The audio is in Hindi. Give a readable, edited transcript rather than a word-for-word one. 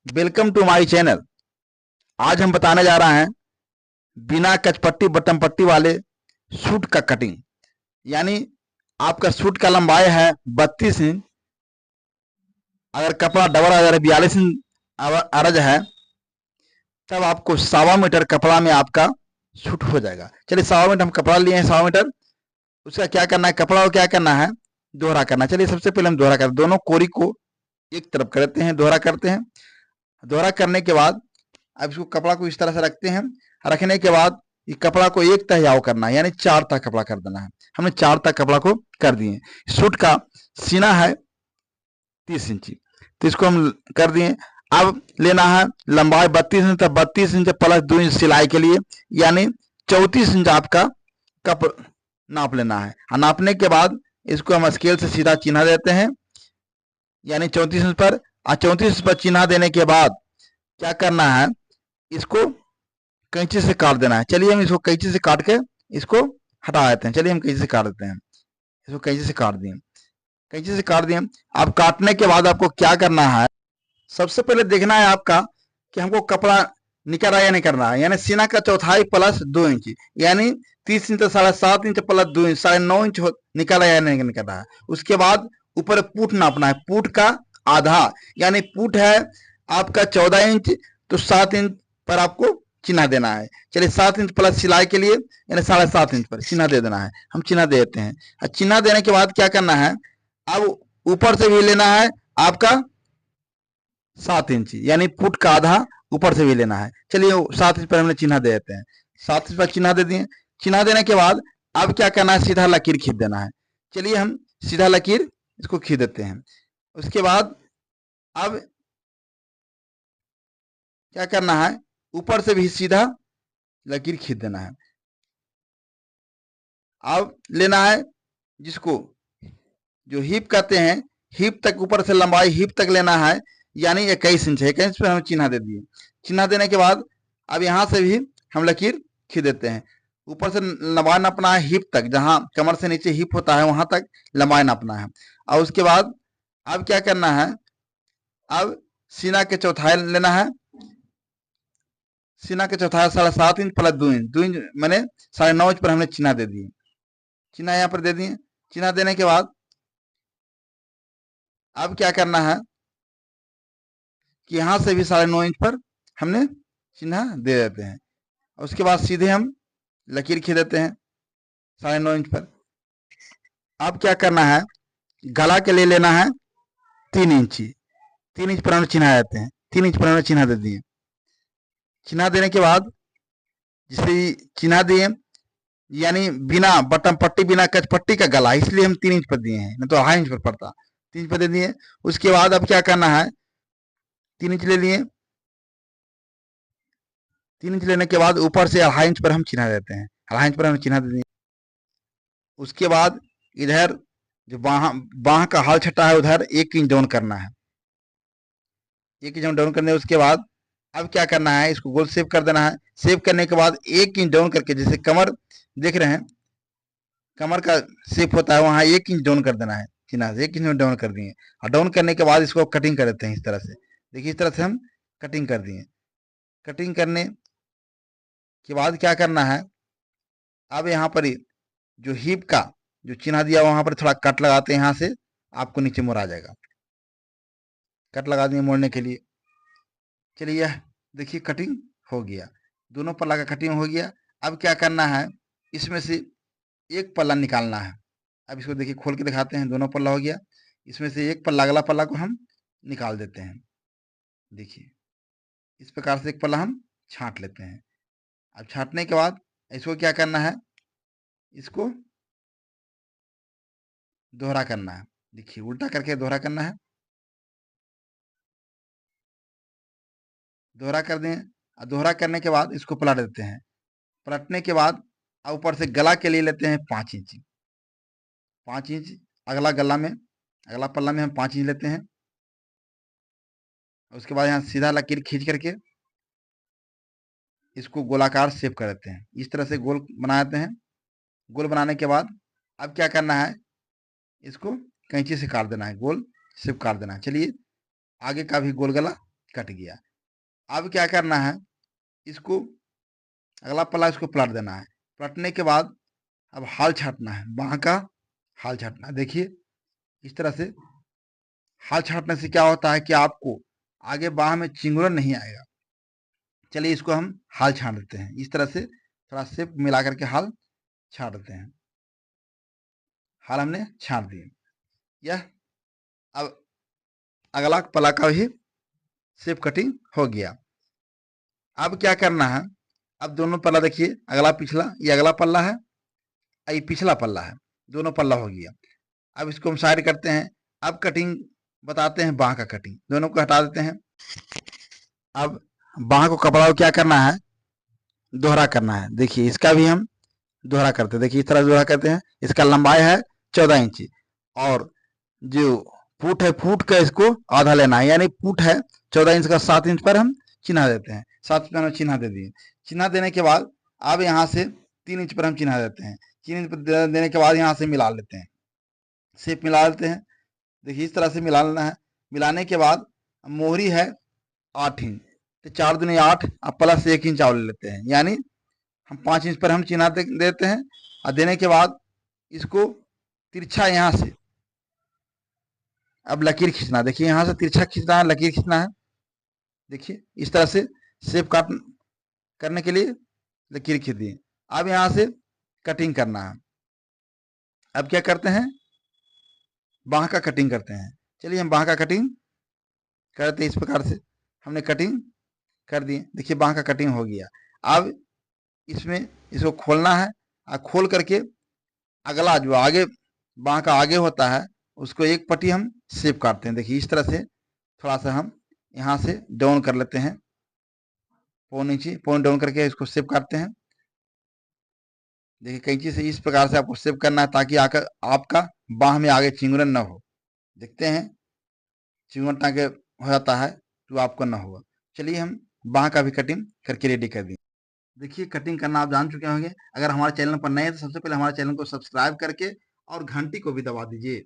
Welcome to my channel. आज हम बताने जा रहे हैं बिना कचपट्टी बटन पट्टी वाले सूट का कटिंग। यानी आपका सूट का लंबाई है 32 इंच। अगर कपड़ा डबल अगर 42 इंच अरज है तब आपको 1.25 मीटर कपड़ा में आपका सूट हो जाएगा। चलिए 1.25 मीटर हम कपड़ा लिए हैं, 1.25 मीटर। उसका क्या करना है, कपड़ा को क्या करना है, दोहरा करना है। चलिए सबसे पहले हम दोहरा करते हैं, दोनों कोरी को एक तरफ करते हैं, दोहरा करते हैं। दोहरा करने के बाद अब इसको कपड़ा को इस तरह से रखते हैं। रखने के बाद ये कपड़ा को एक तह करना है, यानी 4 तह कपड़ा कर देना है। हमने 4 तह कपड़ा को कर दिए। सूट का सीना है 30 इंची, तो इसको हम कर दिए। अब लेना है लंबाई 32 इंच, तो 32 इंच प्लस 2 इंच सिलाई के लिए, यानी 34 इंच आपका कप नाप लेना है। और नापने के बाद इसको हम स्केल से सीधा चिन्ह देते हैं, यानी 34 इंच पर। और 34 इंच पर चिन्ह देने के बाद क्या करना है, इसको कैंची से काट देना है। चलिए हम इसको कैंची से काट के इसको हटा देते हैं। चलिए हम कैंची से काट देते हैं, इसको कैंची से काट दिए, कैंची से काट दिए। अब काटने के बाद आपको क्या करना है, सबसे पहले देखना है आपका कि हमको कपड़ा निकल रहा है या नहीं कर रहा है। यानी सीना का चौथाई प्लस 2 इंच, यानी 30 inch 7.5 inch plus 2 inch 9.5 inch निकल रहा है या नहीं निकल रहा है। उसके बाद ऊपर पुट नापना है, पुट का आधा, यानी पुट है आपका 14 इंच, तो 7 इंच पर आपको चिन्ह देना है। चलिए 7 इंच प्लस सिलाई के लिए यानी 7.5 इंच पर चिन्ह दे देना है। हम चिन्ह दे देते हैं। और चिन्ह देने के बाद क्या करना है, अब ऊपर से भी लेना है आपका 7 इंच, यानी फुट का आधा ऊपर से भी लेना है। चलिए 7 इंच पर हमने चिन्ह दे देते हैं। 7 इंच पर चिन्ह दे दिए। चिन्ह देने के बाद अब क्या करना है, सीधा लकीर खींच देना है। चलिए हम सीधा लकीर इसको खींच देते हैं। उसके बाद अब क्या करना है, ऊपर से भी सीधा लकीर खींच देना है। अब लेना है जिसको जो हिप कहते हैं, हिप तक ऊपर से लंबाई हिप तक लेना है, यानी 21 इंच है। 21 पर हम चिन्ह दे दिए। चिन्ह देने के बाद अब यहाँ से भी हम लकीर खींच देते हैं। ऊपर से लंबाई नापना है हिप तक, जहां कमर से नीचे हिप होता है वहां तक लंबाई नापना है। और उसके बाद अब क्या करना है, अब सीना के चौथाई लेना है। सीना के चौथाई 7.5 इंच प्लस 2 इंच, 2 इंच मैंने 9.5 इंच पर हमने चिन्ह दे दिए। चिन्ह यहाँ पर दे दिए। चिन्ह देने के बाद अब क्या करना है कि यहां से भी 9.5 इंच पर हमने चिन्ह दे देते हैं। उसके बाद सीधे हम लकीर खींच देते हैं 9.5 इंच पर। अब क्या करना है, गला के लिए लेना है 3 इंची। 3 इंच पर हम चिन्ह देते हैं। 3 इंच पर हमने चिन्ह दे दिए। चिन्ह देने के बाद जिसे चिन्ह दिए, यानी बिना बटन पट्टी बिना कच पट्टी का गला, इसलिए हम 3 इंच पर दिए हैं, नहीं तो 2.5 इंच पर पड़ता। 3 इंच पर दे दिए। उसके बाद अब क्या करना है, 3 इंच ले लिए। 3 इंच लेने के बाद ऊपर से 2.5 इंच पर हम चिन्ह देते हैं। 2.5 इंच पर हम चिन्ह दे दिए। उसके बाद इधर जो बाह का हाल छटा है उधर 1 इंच डाउन करना है। 1 इंच डाउन करने उसके बाद अब क्या करना है, इसको गोल सेव कर देना है। सेव करने के बाद 1 इंच डाउन करके, जैसे कमर देख रहे हैं, कमर का शेप होता है वहां 1 इंच डाउन कर देना है। चिन्ह से 1 इंच में डाउन कर दिए। और डाउन करने के बाद इसको कटिंग कर देते हैं इस तरह से। देखिए इस तरह से हम कटिंग कर दिए। कटिंग करने के बाद क्या करना है, अब यहाँ पर जो हिप का जो चिन्ह दिया वहां पर थोड़ा कट लगाते हैं, यहाँ से आपको नीचे मोड़ आ जाएगा। कट लगा दिए मोड़ने के लिए। चलिए यह देखिए कटिंग हो गया, दोनों पल्ला का कटिंग हो गया। अब क्या करना है, इसमें से एक पल्ला निकालना है। अब इसको देखिए खोल के दिखाते हैं, दोनों पल्ला हो गया। इसमें से एक पल्ला, अगला पल्ला को हम निकाल देते हैं। देखिए इस प्रकार से एक पल्ला हम छांट लेते हैं। अब छांटने के बाद इसको क्या करना है, इसको दोहरा करना है। देखिए उल्टा करके दोहरा करना है। दोहरा कर दें। और दोहरा करने के बाद इसको पलट देते हैं। पलटने के बाद ऊपर से गला के लिए लेते हैं 5 इंच। 5 इंच अगला गला में, अगला पल्ला में हम 5 इंच लेते हैं। उसके बाद यहाँ सीधा लकीर खींच करके इसको गोलाकार शेप कर देते हैं। इस तरह से गोल बना देते हैं। गोल बनाने के बाद अब क्या करना है, इसको कैंची से काट देना है, गोल शेप काट देना है। चलिए आगे का भी गोल गला कट गया। अब क्या करना है, इसको अगला पल्ला इसको पलट देना है। पलटने के बाद अब हाल छाटना है, बाह का हाल छाटना है। देखिए इस तरह से हाल छाटने से क्या होता है कि आपको आगे बाह में चिंगुरन नहीं आएगा। चलिए इसको हम हाल छाट देते हैं। इस तरह से थोड़ा सेप मिला करके हाल छाट देते हैं। हाल हमने छाट दिए। यह अब अगला पल्ला का भी सेप कटिंग हो गया। अब क्या करना है, अब दोनों पल्ला देखिए, अगला पिछला, ये अगला पल्ला है, ये पिछला पल्ला है, दोनों पल्ला हो गया। अब इसको हम साइड करते हैं। अब कटिंग बताते हैं, बाह का कटिंग, दोनों को हटा देते हैं। अब बाह को कपड़ा को क्या करना है, दोहरा करना है। देखिए इसका भी हम दोहरा करते हैं। देखिए इस तरह दोहरा करते हैं। इसका लंबाई है 14 इंच और जो फुट है, फुट का इसको आधा लेना है, यानी फुट है 14 इंच का 7 इंच पर हम चिन्हा देते हैं। 7 इंच पर हम चिन्हा दे दिए। चिन्हा देने के बाद अब यहाँ से 3 इंच पर हम चिन्हा देते हैं। 3 इंच पर देने के बाद यहाँ से मिला लेते हैं, शेप मिला लेते हैं। देखिए इस तरह से मिला लेना है। मिलाने के बाद मोहरी है 8 इंच, तो 4 दूनी 8 अब प्लस 1 इंच और ले लेते हैं, यानी हम 5 इंच पर हम चिन्हा देते हैं। और देने के बाद इसको तिरछा यहाँ से अब लकीर खींचना। देखिए यहाँ से तिरछा खींचना है, लकीर खींचना है। देखिए इस तरह से शेप काट करने के लिए लकीर खींच दिए। अब यहाँ से कटिंग करना है। अब क्या करते हैं, बाह का कटिंग करते हैं। चलिए हम बाह का कटिंग करते हैं। इस प्रकार से हमने कटिंग कर दी। देखिए बाह का कटिंग हो गया। अब इसमें इसको खोलना है और खोल करके अगला जो आगे बाह का आगे होता है उसको एक पट्टी हम शेप काटते हैं। देखिए इस तरह से थोड़ा सा हम यहाँ से डाउन कर लेते हैं, पौन इंची पौन डाउन करके इसको शेप काटते हैं। देखिए कैंची से इस प्रकार से आपको शेप करना है ताकि आकर आपका बाह में आगे चिंगुरन न हो। देखते हैं चिंगुरन टाँगे हो जाता है तो आपको ना होगा। चलिए हम बाह का भी कटिंग करके रेडी कर दें। देखिए कटिंग करना आप जान चुके होंगे। अगर हमारे चैनल पर नए हैं तो सबसे पहले हमारे चैनल को सब्सक्राइब करके और घंटी को भी दबा दीजिए।